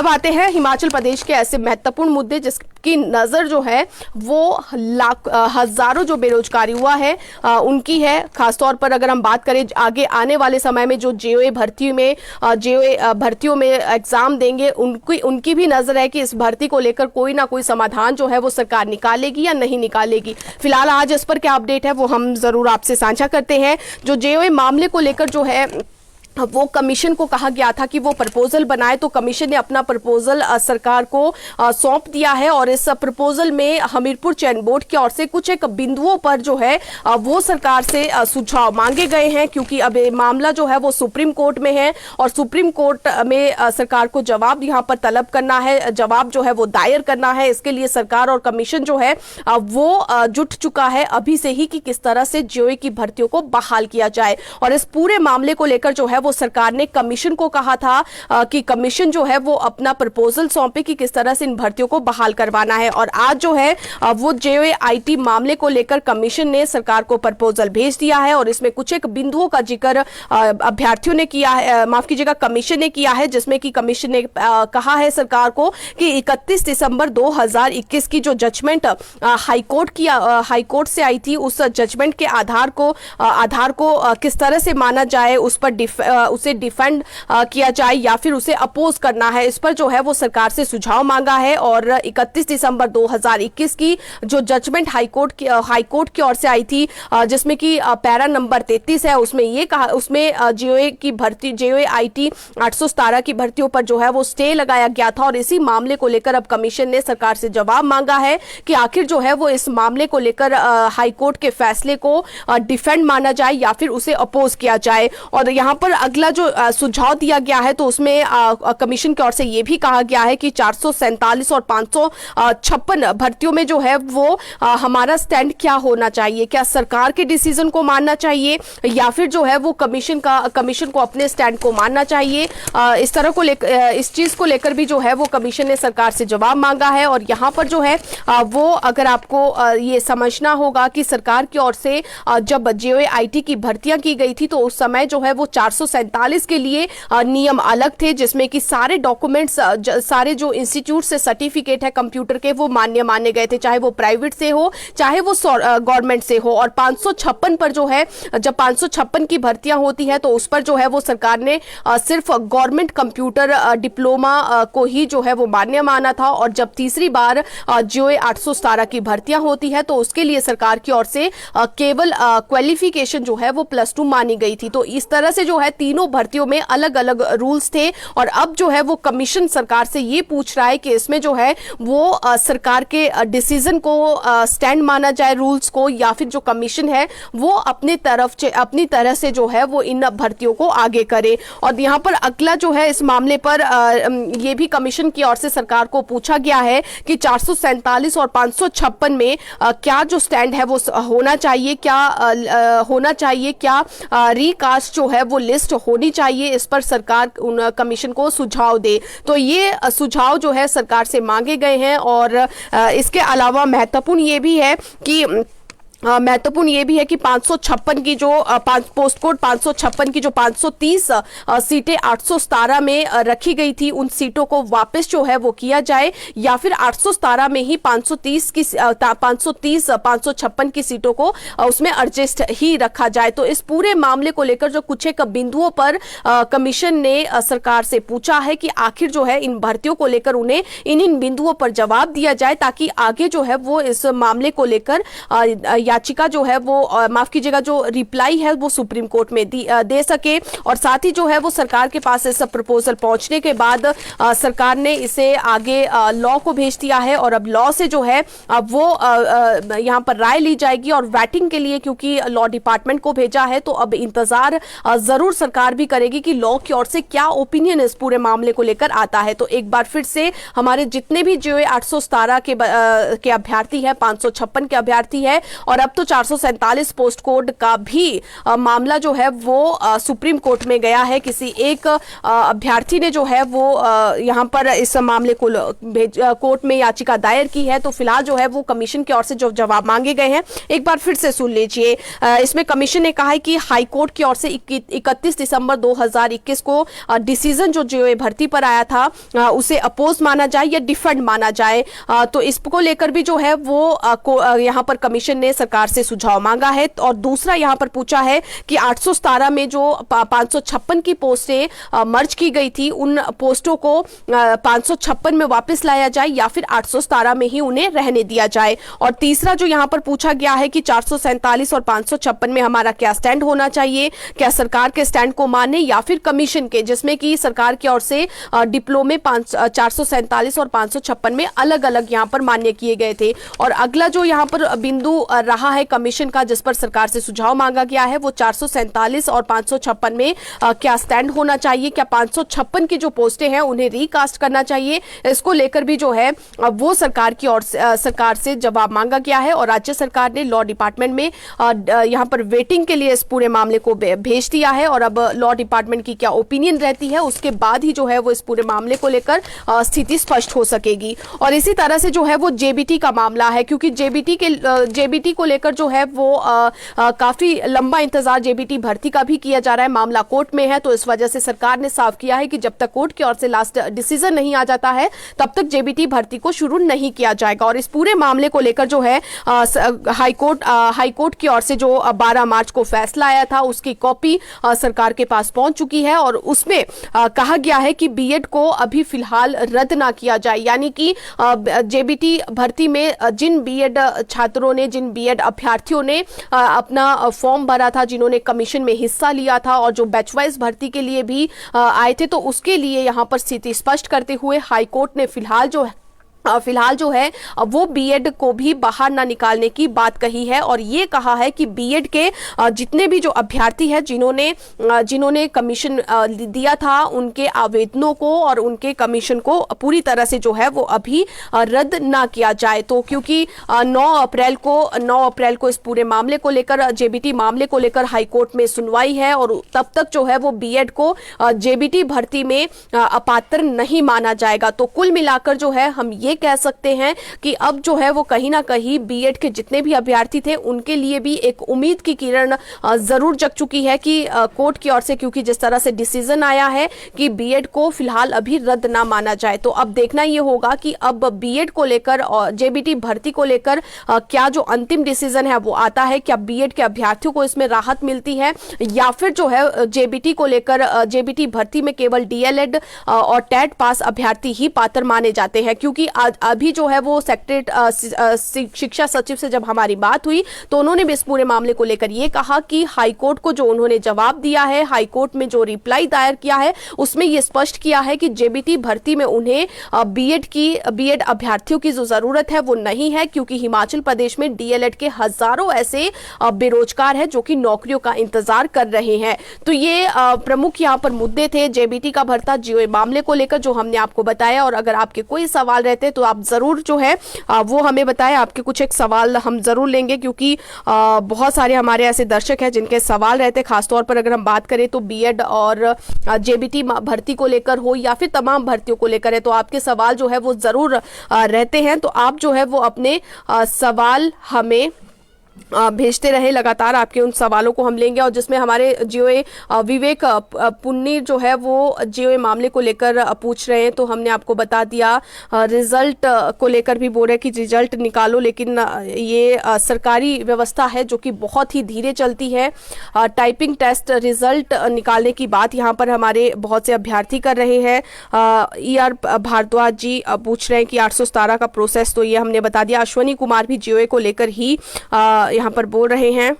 अब आते हैं हिमाचल प्रदेश के ऐसे महत्वपूर्ण मुद्दे जिसकी नज़र जो है वो हजारों जो बेरोजगारी हुआ है उनकी है। खासतौर पर अगर हम बात करें आगे आने वाले समय में जो जेओए भर्तियों में एग्जाम देंगे उनकी भी नज़र है कि इस भर्ती को लेकर कोई ना कोई समाधान जो है वो सरकार निकालेगी या नहीं निकालेगी। फिलहाल आज इस पर क्या अपडेट है वो हम ज़रूर आपसे साझा करते हैं। जो जेओए मामले को लेकर जो है वो कमीशन को कहा गया था कि वो प्रपोजल बनाए, तो कमीशन ने अपना प्रपोजल सरकार को सौंप दिया है और इस प्रपोजल में हमीरपुर चयन बोर्ड की ओर से कुछ एक बिंदुओं पर जो है वो सरकार से सुझाव मांगे गए हैं, क्योंकि अब ये मामला जो है वो सुप्रीम कोर्ट में है और सुप्रीम कोर्ट में सरकार को जवाब यहाँ पर तलब करना है, जवाब जो है वो दायर करना है। इसके लिए सरकार और कमीशन जो है वो जुट चुका है अभी से ही कि किस तरह से जेओए की भर्तियों को बहाल किया जाए। और इस पूरे मामले को लेकर जो है वो सरकार ने कमीशन को कहा था कि कमीशन जो है वो अपना प्रपोजल सौंपे कि किस तरह से इन भर्तियों को बहाल करवाना है। और आज जो है वो जेओए आईटी मामले को लेकर कमीशन ने सरकार को प्रपोजल भेज दिया है और इसमें कुछ एक बिंदुओं का जिक्र अभ्यर्थियों ने किया है, माफ कीजिएगा कमीशन ने किया है, जिसमें कि कमीशन ने कहा है सरकार को कि 31 दिसंबर 2021 की जो जजमेंट हाईकोर्ट से आई थी उस जजमेंट के आधार को किस तरह से माना जाए, उस पर उसे डिफेंड किया जाए या फिर उसे अपोज करना है, इस पर जो है वो सरकार से सुझाव मांगा है। और 31 दिसंबर 2021 की जो जजमेंट हाईकोर्ट की ओर से आई थी जिसमें कि पैरा नंबर 33 है, उसमें जेओए आईटी 817 की भर्तियों पर जो है वो स्टे लगाया गया था। और इसी मामले को लेकर अब कमीशन ने सरकार से जवाब मांगा है कि आखिर जो है वो इस मामले को लेकर हाईकोर्ट के फैसले को डिफेंड माना जाए या फिर उसे अपोज किया जाए। और यहाँ पर अगला जो सुझाव दिया गया है तो उसमें कमीशन की ओर से यह भी कहा गया है कि 447 और 556 भर्तियों में जो है वो हमारा स्टैंड क्या होना चाहिए, क्या सरकार के डिसीजन को मानना चाहिए या फिर जो है वो कमीशन को अपने स्टैंड को मानना चाहिए। इस चीज को लेकर भी जो है वो कमीशन ने सरकार से जवाब मांगा है। और यहाँ पर जो है वो अगर आपको ये समझना होगा कि सरकार की ओर से जब जेओए आईटी की भर्तियां की गई थी तो उस समय जो है वो 447 के लिए नियम अलग थे, जिसमें कि सारे डॉक्यूमेंट्स सारे जो इंस्टीट्यूट से सर्टिफिकेट है कंप्यूटर के वो माने गए थे, चाहे वो प्राइवेट से हो चाहे वो गवर्नमेंट से हो। और 556 पर जो है जब 556 की भर्तियां होती है तो उस पर जो है वो सरकार ने सिर्फ गवर्नमेंट कंप्यूटर डिप्लोमा को ही जो है वो मान्य माना था। और जब तीसरी बार जेओए 817 की भर्तियां होती है तो उसके लिए सरकार की ओर से केवल क्वालिफिकेशन जो है वो +2 मानी गई थी। तो इस तरह से जो है तीनों भर्तियों में अलग अलग रूल्स थे। और अब जो है वो कमीशन सरकार से ये पूछ रहा है कि इसमें जो है वो सरकार के डिसीजन को स्टैंड माना जाए, रूल्स को, या फिर जो कमीशन है वो अपनी तरह से जो है वो इन भर्तियों को आगे करे। और यहाँ पर अगला जो है इस मामले पर ये भी कमीशन की ओर से सरकार को पूछा गया है कि 447 और 556 में क्या जो स्टैंड है वो होना चाहिए, क्या रिकास्ट जो है वो लिस्ट होनी चाहिए, इस पर सरकार कमीशन को सुझाव दे। तो ये सुझाव जो है सरकार से मांगे गए हैं। और इसके अलावा महत्वपूर्ण ये भी है कि 556 की जो पोस्ट कोड 556 की जो 530 सीटें 817 में रखी गई थी उन सीटों को वापस जो है वो किया जाए या फिर 817 में ही 556 की सीटों को उसमें एडजस्ट ही रखा जाए। तो इस पूरे मामले को लेकर जो कुछ एक बिंदुओं पर कमीशन ने सरकार से पूछा है कि आखिर जो है इन भर्तियों को लेकर उन्हें इन बिंदुओं पर जवाब दिया जाए ताकि आगे जो है वो इस मामले को लेकर याचिका जो है वो माफ कीजिएगा जो रिप्लाई है वो सुप्रीम कोर्ट में दे सके। और साथ ही जो है वो सरकार के पास इस प्रपोजल पहुंचने के बाद सरकार ने इसे आगे लॉ को भेज दिया है और अब लॉ से जो है अब वो यहाँ पर राय ली जाएगी और वैटिंग के लिए क्योंकि लॉ डिपार्टमेंट को भेजा है तो अब इंतजार जरूर सरकार भी करेगी कि लॉ की ओर से क्या ओपिनियन इस पूरे मामले को लेकर आता है। तो एक बार फिर से हमारे जितने भी जेओए 817 के अभ्यर्थी है 556 के अभ्यर्थी है और और अब तो 447 पोस्ट कोड का भी मामला जो है वो सुप्रीम कोर्ट में गया है। किसी एक अभ्यर्थी ने जो है वो यहाँ पर इस मामले को कोर्ट में याचिका दायर की है। तो फिलहाल जो है वो कमीशन की ओर से जो जवाब मांगे गए हैं, एक बार फिर से सुन लीजिए। इसमें कमीशन ने कहा है कि हाई कोर्ट की ओर से 31 दिसंबर 2021 को डिसीजन जो जीओए भर्ती पर आया था उसे अपोज माना जाए या डिफेंड माना जाए। तो इसको लेकर भी जो है वो यहाँ पर कमीशन ने सरकार से सुझाव मांगा है। और दूसरा यहाँ पर पूछा है कि 817 में जो 556 की पोस्टें मर्ज की गई थी, उन पोस्टों को 556 में वापस लाया जाए या फिर 817 में ही उन्हें रहने दिया जाए। और तीसरा जो यहाँ पर पूछा गया है कि 447 और 556 में हमारा क्या स्टैंड होना चाहिए, क्या सरकार के स्टैंड को माने या फिर कमीशन के, जिसमें कि सरकार की ओर से डिप्लोमे 447 और 556 में अलग अलग यहाँ पर मान्य किए गए थे। और अगला जो यहाँ पर बिंदु रहा है कमीशन का, जिस पर सरकार से सुझाव मांगा गया है, वो 447 और 556 में क्या स्टैंड होना चाहिए, क्या 556 की जो पोस्टें हैं उन्हें रिकास्ट करना चाहिए। इसको लेकर भी जो है वो सरकार की ओर सरकार से जवाब मांगा गया है। और राज्य सरकार ने लॉ डिपार्टमेंट में यहाँ पर वेटिंग के लिए इस पूरे मामले को भेज दिया है। और अब लॉ डिपार्टमेंट की क्या ओपिनियन रहती है, उसके बाद ही जो है वो इस पूरे मामले को लेकर स्थिति स्पष्ट हो सकेगी। और इसी तरह से जो है वो जेबीटी का मामला है, क्योंकि जेबीटी को लेकर जो है वो काफी लंबा इंतजार जेबीटी भर्ती का भी किया जा रहा है। मामला कोर्ट में है, तो इस वजह से सरकार ने साफ किया है कि जब तक कोर्ट की ओर से लास्ट डिसीजन नहीं आ जाता है तब तक जेबीटी भर्ती को शुरू नहीं किया जाएगा। और इस पूरे मामले को लेकर जो है हाईकोर्ट की ओर से जो 12 मार्च को फैसला आया था, उसकी कॉपी सरकार के पास पहुंच चुकी है। और उसमें कहा गया है कि बीएड को अभी फिलहाल रद्द ना किया जाए, यानी कि जेबीटी भर्ती में जिन बीएड छात्रों ने, जिन बीएड अभ्यर्थियों ने अपना फॉर्म भरा था, जिन्होंने कमीशन में हिस्सा लिया था और जो बैच वाइज भर्ती के लिए भी आए थे, तो उसके लिए यहाँ पर स्थिति स्पष्ट करते हुए हाईकोर्ट ने फिलहाल जो है वो बीएड को भी बाहर ना निकालने की बात कही है। और ये कहा है कि बीएड के जितने भी जो अभ्यर्थी हैं जिन्होंने कमीशन दिया था, उनके आवेदनों को और उनके कमीशन को पूरी तरह से जो है वो अभी रद्द ना किया जाए। तो क्योंकि 9 अप्रैल को इस पूरे मामले को लेकर, जेबीटी मामले को लेकर हाईकोर्ट में सुनवाई है और तब तक जो है वो बीएड को जेबीटी भर्ती में अपात्र नहीं माना जाएगा। तो कुल मिलाकर जो है हम ये कह सकते हैं कि अब जो है वो कहीं ना कहीं बीएड के जितने भी अभ्यर्थी थे उनके लिए भी एक उम्मीद की किरण जरूर जग चुकी है कि कोर्ट की ओर से, क्योंकि जिस तरह से डिसीजन आया है कि बीएड को फिलहाल अभी रद्द ना माना जाए, तो अब देखना ये होगा कि अब बीएड को लेकर और जेबीटी भर्ती को लेकर क्या जो अंतिम डिसीजन है वो आता है। क्या बीएड के अभ्यर्थियों को इसमें राहत मिलती है या फिर जो है जेबीटी को लेकर, जेबीटी भर्ती में केवल डीएलएड और टेट पास अभ्यर्थी ही पात्र माने जाते हैं। क्योंकि अभी जो है वो सेक्रेटरी शिक्षा सचिव से जब हमारी बात हुई तो उन्होंने भी इस पूरे मामले को लेकर ये कहा कि हाईकोर्ट को जो उन्होंने जवाब दिया है, हाईकोर्ट में जो रिप्लाई दायर किया है, उसमें ये स्पष्ट किया है कि जेबीटी भर्ती में उन्हें बीएड अभ्यर्थियों की जो जरूरत है वो नहीं है, क्योंकि हिमाचल प्रदेश में डीएलएड के हजारों ऐसे बेरोजगार हैं जो कि नौकरियों का इंतजार कर रहे हैं। तो ये प्रमुख यहाँ पर मुद्दे थे जेबीटी का भर्ता जीओए मामले को लेकर जो हमने आपको बताया। और अगर आपके कोई सवाल रहते तो आप जरूर जो है वो हमें बताएं। आपके कुछ एक सवाल हम जरूर लेंगे, क्योंकि बहुत सारे हमारे ऐसे दर्शक हैं जिनके सवाल रहते हैं। खासतौर पर अगर हम बात करें तो बीएड और जेबीटी भर्ती को लेकर हो या फिर तमाम भर्तियों को लेकर है, तो आपके सवाल जो है वो जरूर रहते हैं। तो आप जो है वो अपने सवाल हमें भेजते रहे, लगातार आपके उन सवालों को हम लेंगे। और जिसमें हमारे जीओए विवेक पुन्नी जो है वो जीओए मामले को लेकर पूछ रहे हैं, तो हमने आपको बता दिया। रिजल्ट को लेकर भी बोल रहे हैं कि रिजल्ट निकालो, लेकिन ये सरकारी व्यवस्था है जो कि बहुत ही धीरे चलती है। टाइपिंग टेस्ट रिजल्ट निकालने की बात यहाँ पर हमारे बहुत से अभ्यर्थी कर रहे हैं। ER भारद्वाज जी पूछ रहे हैं कि 817 का प्रोसेस, तो ये हमने बता दिया। अश्वनी कुमार भी जीओए को लेकर ही यहाँ पर बोल रहे हैं।